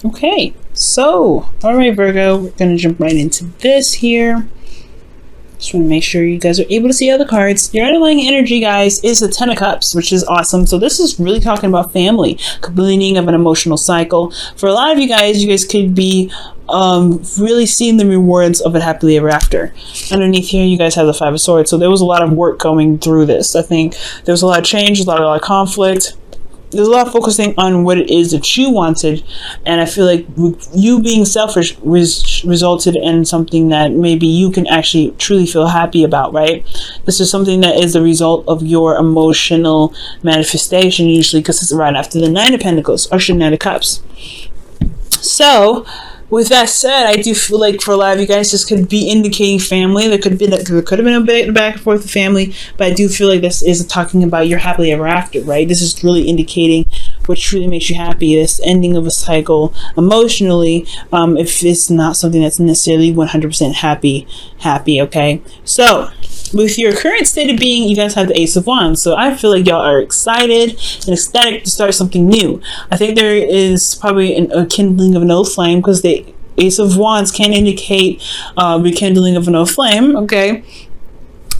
Okay, so, all right, Virgo, we're going to jump right into this here. Just want to make sure you guys are able to see other cards. Your underlying energy, guys, is the Ten of Cups, which is awesome. So this is really talking about family, completing of an emotional cycle. For a lot of you guys could be really seeing the rewards of it happily ever after. Underneath here, you guys have the Five of Swords. So there was a lot of work going through this. I think there was a lot of change, a lot of conflict. There's a lot of focusing on what it is that you wanted, and I feel like you being selfish resulted in something that maybe you can actually truly feel happy about, right? This is something that is the result of your emotional manifestation, usually, because it's right after the Nine of Pentacles, or Nine of Cups. So, with that said, I do feel like for a lot of you guys, this could be indicating family. There could have been a bit back and forth with family, but I do feel like this is talking about your happily ever after, right? This is really indicating what truly makes you happy. This ending of a cycle emotionally, if it's not something that's necessarily 100% happy, okay? So, with your current state of being, you guys have the Ace of Wands. So I feel like y'all are excited and ecstatic to start something new. I think there is probably a kindling of an old flame, because the Ace of Wands can indicate rekindling of an old flame, okay?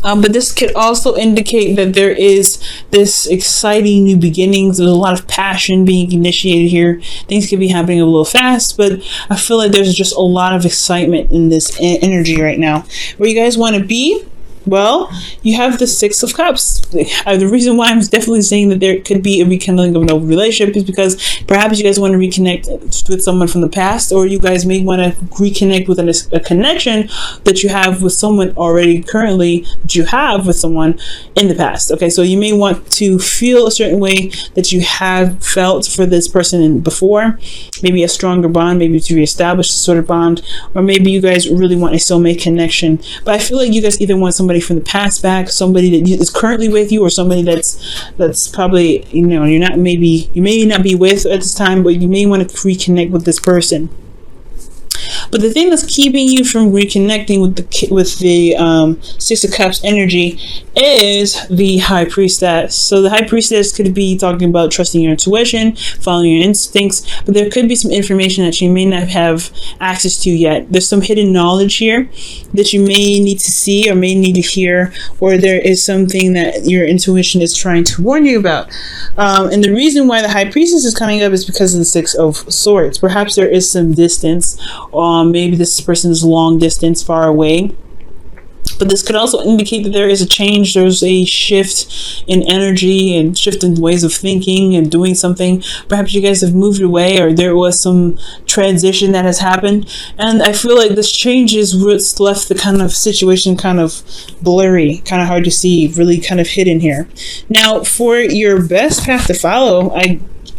But this could also indicate that there is this exciting new beginnings. There's a lot of passion being initiated here. Things could be happening a little fast, but I feel like there's just a lot of excitement in this energy right now. Where you guys want to be? Well, you have the Six of Cups. The reason why I'm definitely saying that there could be a rekindling of an old relationship is because perhaps you guys want to reconnect with someone from the past, or you guys may want to reconnect with a connection that you have with someone already currently, that you have with someone in the past. Okay, so you may want to feel a certain way that you have felt for this person before, maybe a stronger bond, maybe to reestablish a sort of bond, or maybe you guys really want a soulmate connection. But I feel like you guys either want somebody from the past back, somebody that is currently with you, or somebody that's probably, you may not be with at this time, but you may want to reconnect with this person. But the thing that's keeping you from reconnecting with the Six of Cups energy is the High Priestess. So the High Priestess could be talking about trusting your intuition, following your instincts, but there could be some information that you may not have access to yet. There's some hidden knowledge here that you may need to see or may need to hear, or there is something that your intuition is trying to warn you about. And the reason why the High Priestess is coming up is because of the Six of Swords. Perhaps there is some distance. Maybe this person is long distance, far away. But this could also indicate that there is a change. There's a shift in energy and shift in ways of thinking and doing something. Perhaps you guys have moved away, or there was some transition that has happened. And I feel like this change is what's left the kind of situation kind of blurry, kind of hard to see, really kind of hidden here. Now, for your best path to follow,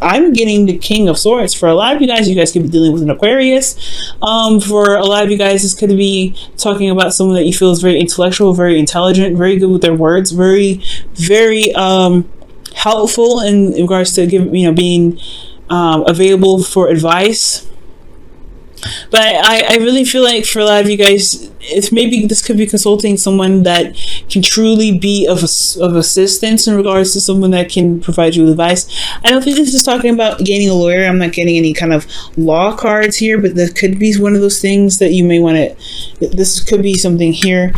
I'm getting the King of Swords. For a lot of you guys could be dealing with an Aquarius. For a lot of you guys, this could be talking about someone that you feel is very intellectual, very intelligent, very good with their words, very, very helpful in regards to being available for advice. But I really feel like for a lot of you guys, maybe this could be consulting someone that can truly be of assistance in regards to someone that can provide you with advice. I don't think this is talking about gaining a lawyer. I'm not getting any kind of law cards here, but that could be one of those things that you may want to. This could be something here.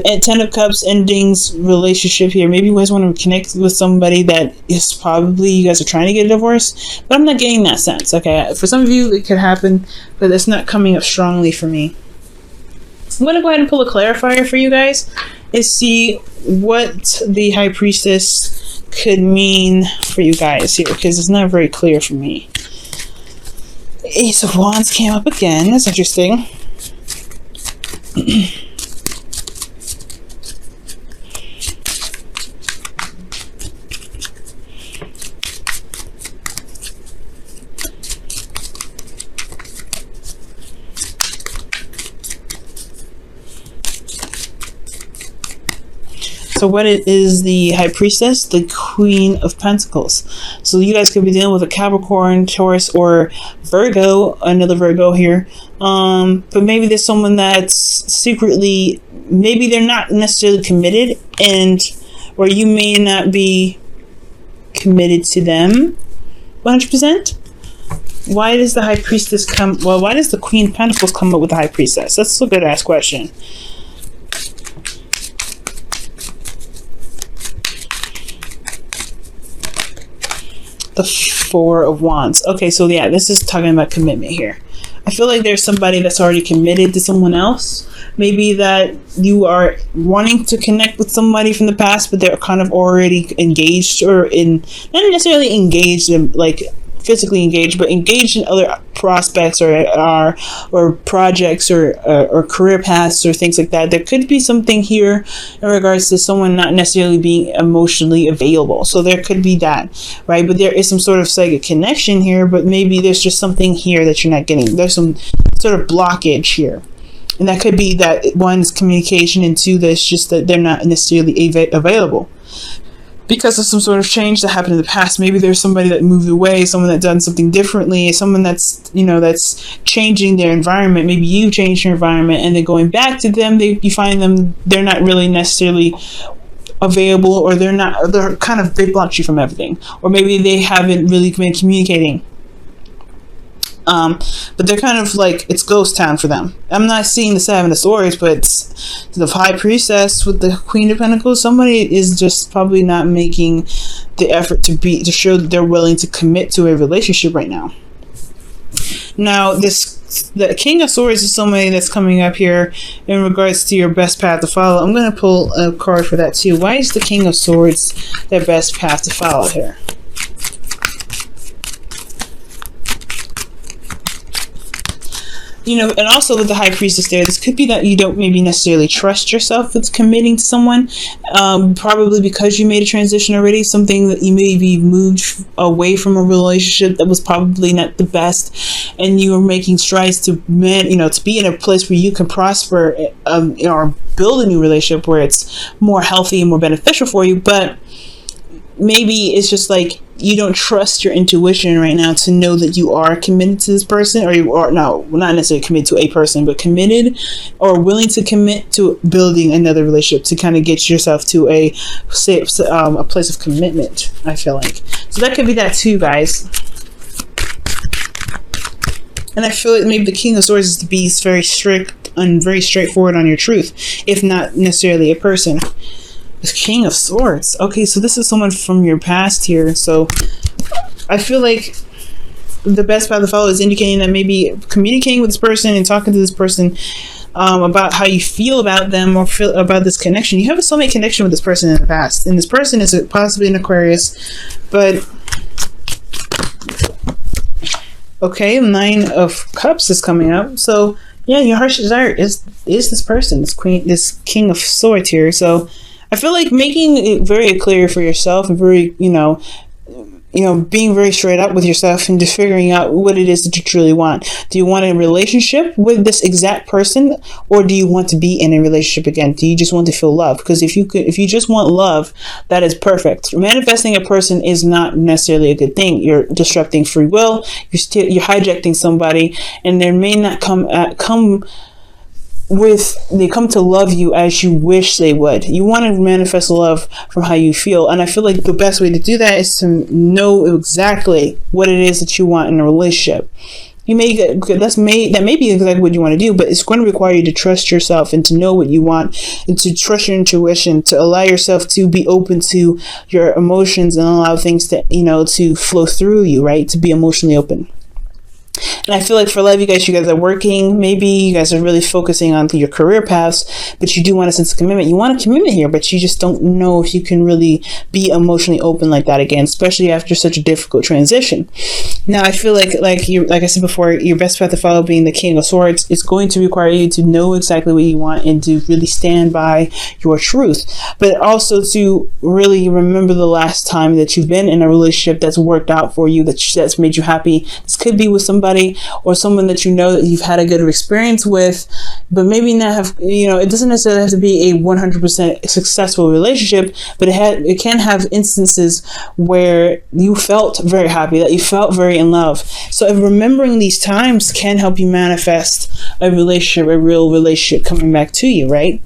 At Ten of Cups endings relationship here. Maybe you guys want to connect with somebody that is probably, you guys are trying to get a divorce, but I'm not getting that sense. Okay, for some of you it could happen, but it's not coming up strongly for me. I'm going to go ahead and pull a clarifier for you guys and see what the High Priestess could mean for you guys here, because it's not very clear for me. The Ace of Wands came up again. That's interesting. So what it is, the High Priestess, the Queen of Pentacles. So you guys could be dealing with a Capricorn, Taurus, or Virgo, another Virgo here. But maybe there's someone that's secretly, maybe they're not necessarily committed, or you may not be committed to them 100%. Why does the High Priestess come? Well, why does the Queen of Pentacles come up with the High Priestess? That's a good ass question. The Four of Wands. Okay, so yeah, this is talking about commitment here. I feel like there's somebody that's already committed to someone else. Maybe that you are wanting to connect with somebody from the past, but they're kind of already engaged, or in, not necessarily engaged in like physically engaged, but engaged in other prospects or projects or career paths or things like that. There could be something here in regards to someone not necessarily being emotionally available. So there could be that, right? But there is some sort of psychic connection here, but maybe there's just something here that you're not getting. There's some sort of blockage here. And that could be that one's communication, and two, that's just that they're not necessarily available. Because of some sort of change that happened in the past. Maybe there's somebody that moved away, someone that done something differently, someone that's, you know, that's changing their environment. Maybe you changed your environment, and then going back to them, you find them, they're not really necessarily available, or they blocked you from everything. Or maybe they haven't really been communicating. But they're kind of like, it's ghost town for them. I'm not seeing the Seven of Swords, but the High Priestess with the Queen of Pentacles. Somebody is just probably not making the effort to show that they're willing to commit to a relationship right now. Now, the King of Swords is somebody that's coming up here in regards to your best path to follow. I'm going to pull a card for that too. Why is the King of Swords their best path to follow here? You know, and also with the High Priestess there, this could be that you don't maybe necessarily trust yourself with committing to someone, probably because you made a transition already, something that you maybe moved away from a relationship that was probably not the best, and you were making strides to be in a place where you can prosper, or build a new relationship where it's more healthy and more beneficial for you. But maybe it's just like you don't trust your intuition right now to know that you are committed to this person, or you are not necessarily committed to a person, but committed or willing to commit to building another relationship to kind of get yourself to a place of commitment, I feel like. So that could be that too, guys. And I feel like maybe the King of Swords is to be very strict and very straightforward on your truth, if not necessarily a person. King of Swords. Okay, so this is someone from your past here. So I feel like the best path to follow is indicating that maybe communicating with this person and talking to this person about how you feel about them, or feel about this connection. You have a soulmate connection with this person in the past, and this person is possibly an Aquarius. But okay, 9 of Cups is coming up. So yeah, your heart's desire is this person, this King of Swords here. So I feel like making it very clear for yourself, and very, being very straight up with yourself, and just figuring out what it is that you truly want. Do you want a relationship with this exact person, or do you want to be in a relationship again? Do you just want to feel love? Because if you just want love, that is perfect. Manifesting a person is not necessarily a good thing. You're disrupting free will. You're hijacking somebody, and there may not they come to love you as you wish they would. You want to manifest love from how you feel, and I feel like the best way to do that is to know exactly what it is that you want in a relationship. That may be exactly what you want to do, but it's going to require you to trust yourself and to know what you want, and to trust your intuition, to allow yourself to be open to your emotions and allow things to flow through you, right? To be emotionally open. And I feel like for a lot of you guys are working. Maybe you guys are really focusing on your career paths, but you do want a sense of commitment. You want a commitment here, but you just don't know if you can really be emotionally open like that again, especially after such a difficult transition. Now, I feel like I said before, your best path to follow being the King of Swords is going to require you to know exactly what you want and to really stand by your truth, but also to really remember the last time that you've been in a relationship that's worked out for you, that's made you happy. This could be with somebody or someone that you know that you've had a good experience with, but maybe not have, it doesn't necessarily have to be a 100% successful relationship, but it can have instances where you felt very happy, that you felt very in love. So remembering these times can help you manifest a real relationship coming back to you, right?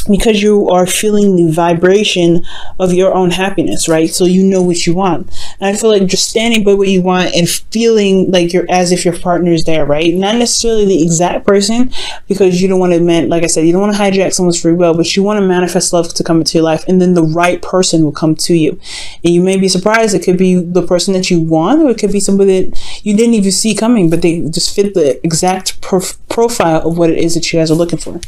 because you are feeling the vibration of your own happiness, right? So you know what you want. And I feel like just standing by what you want and feeling like you're as if your partner is there, right? Not necessarily the exact person, because you don't want to, like I said, you don't want to hijack someone's free will, but you want to manifest love to come into your life, and then the right person will come to you. And you may be surprised. It could be the person that you want, or it could be somebody that you didn't even see coming, but they just fit the exact profile of what it is that you guys are looking for.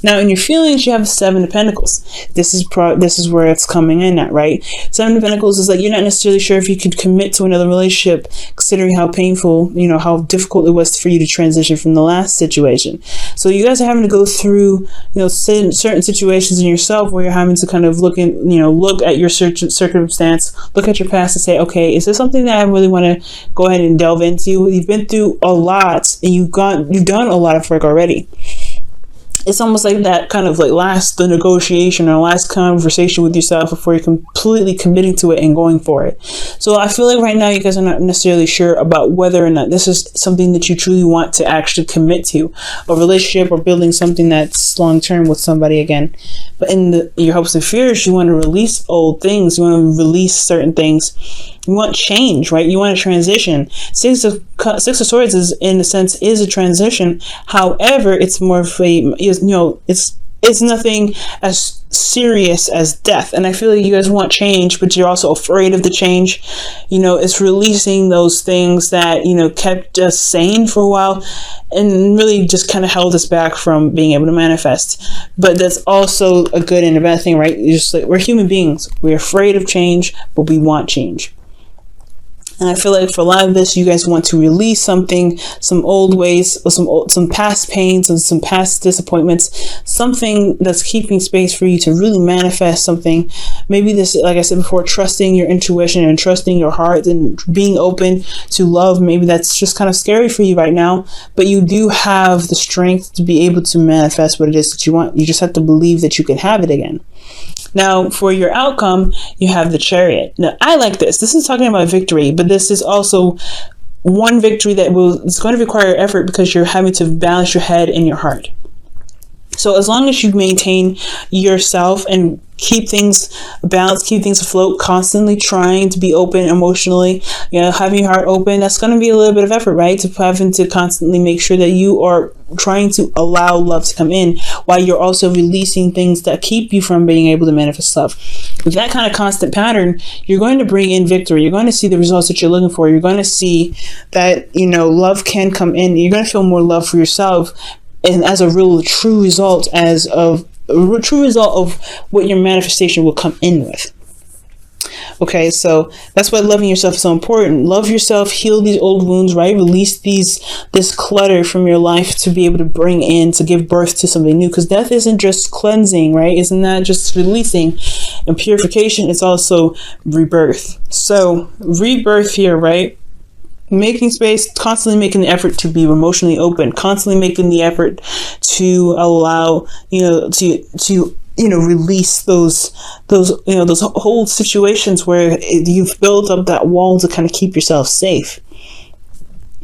Now, in your feelings, you have 7 of Pentacles. This is where it's coming in at, right? 7 of Pentacles is like you're not necessarily sure if you could commit to another relationship, considering how painful, how difficult it was for you to transition from the last situation. So you guys are having to go through, certain situations in yourself where you're having to kind of look at your circumstance, look at your past, and say, okay, is this something that I really want to go ahead and delve into? You've been through a lot, and you've done a lot of work already. It's almost like that kind of the negotiation or last conversation with yourself before you're completely committing to it and going for it. So I feel like right now you guys are not necessarily sure about whether or not this is something that you truly want to actually commit to, a relationship or building something that's long term with somebody again. But in your hopes and fears, you want to release old things. You want to release certain things. You want change, right? You want a transition. Six of Swords is, in a sense, is a transition. However, it's more of it's nothing as serious as death. And I feel like you guys want change, but you're also afraid of the change. It's releasing those things that, kept us sane for a while and really just kind of held us back from being able to manifest. But that's also a good and a bad thing, right? Just like we're human beings. We're afraid of change, but we want change. And I feel like for a lot of this, you guys want to release something, some old ways, or some past pains and some past disappointments, something that's keeping space for you to really manifest something. Maybe this, like I said before, trusting your intuition and trusting your heart and being open to love. Maybe that's just kind of scary for you right now, but you do have the strength to be able to manifest what it is that you want. You just have to believe that you can have it again. Now, for your outcome, you have the Chariot. Now, I like this. This is talking about victory, but this is also one victory that it's going to require effort because you're having to balance your head and your heart. So as long as you maintain yourself and keep things balanced, keep things afloat, constantly trying to be open emotionally, having your heart open, that's going to be a little bit of effort, right? To having to constantly make sure that you are trying to allow love to come in while you're also releasing things that keep you from being able to manifest love. With that kind of constant pattern, you're going to bring in victory. You're going to see the results that you're looking for. You're going to see that, love can come in. You're going to feel more love for yourself. And as a true result of what your manifestation will come in with. Okay, so that's why loving yourself is so important. Love yourself, heal these old wounds, right? Release this clutter from your life to be able to give birth to something new. Because death isn't just cleansing, right? It's not just releasing and purification. It's also rebirth. So rebirth here, right? Making space, constantly making the effort to be emotionally open, constantly making the effort to allow, to release those whole situations where you've built up that wall to kind of keep yourself safe.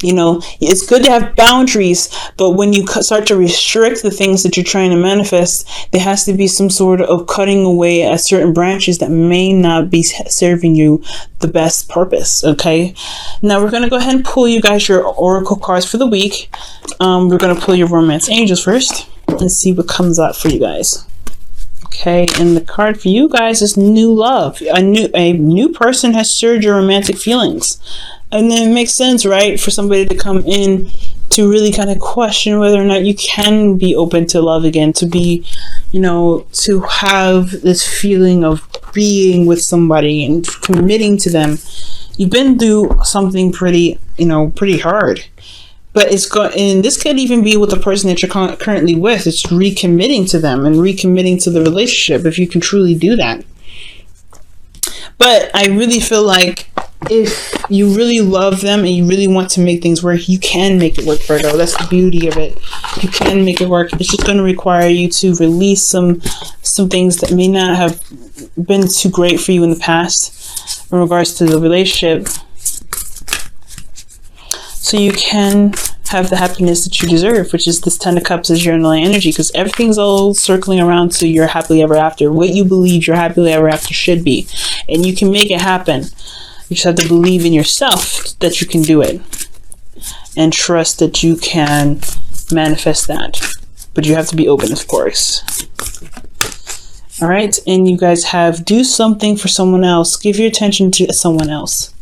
It's good to have boundaries, but when you start to restrict the things that you're trying to manifest, there has to be some sort of cutting away at certain branches that may not be serving you the best purpose. Okay, now we're going to go ahead and pull you guys your oracle cards for the week. We're going to pull your romance angels first and see what comes out for you guys. Okay, and the card for you guys is new love. A new person has stirred your romantic feelings. And then it makes sense, right, for somebody to come in to really kind of question whether or not you can be open to love again, to be, to have this feeling of being with somebody and committing to them. You've been through something pretty hard. But and this could even be with the person that you're currently with. It's recommitting to them and recommitting to the relationship if you can truly do that. But I really feel like if you really love them and you really want to make things work, you can make it work, Virgo. That's the beauty of it. You can make it work. It's just going to require you to release some things that may not have been too great for you in the past in regards to the relationship. So you can have the happiness that you deserve, which is this 10 of Cups as your underlying energy, because everything's all circling around to your happily ever after, what you believe your happily ever after should be. And you can make it happen. You just have to believe in yourself that you can do it. And trust that you can manifest that. But you have to be open, of course. All right. And you guys have do something for someone else. Give your attention to someone else.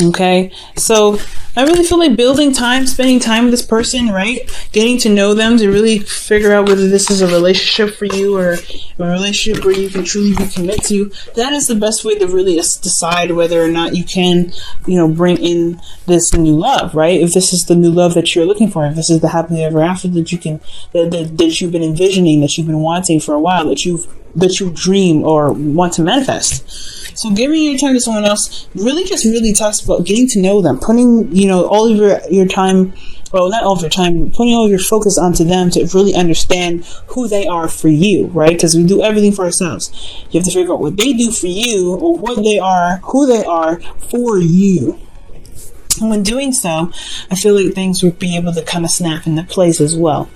Okay, so I really feel like building time, spending time with this person, right? Getting to know them to really figure out whether this is a relationship for you or a relationship where you can truly be committed to. That is the best way to really decide whether or not you can, bring in this new love, right? If this is the new love that you're looking for, if this is the happily ever after that you can, that you've been envisioning, that you've been wanting for a while, that you dream or want to manifest. So giving your time to someone else really talks about getting to know them, putting, all of your time, well, not all of your time, putting all of your focus onto them to really understand who they are for you, right? Because we do everything for ourselves. You have to figure out what they do for you, or what they are, who they are for you. And when doing so, I feel like things would be able to kind of snap into place as well.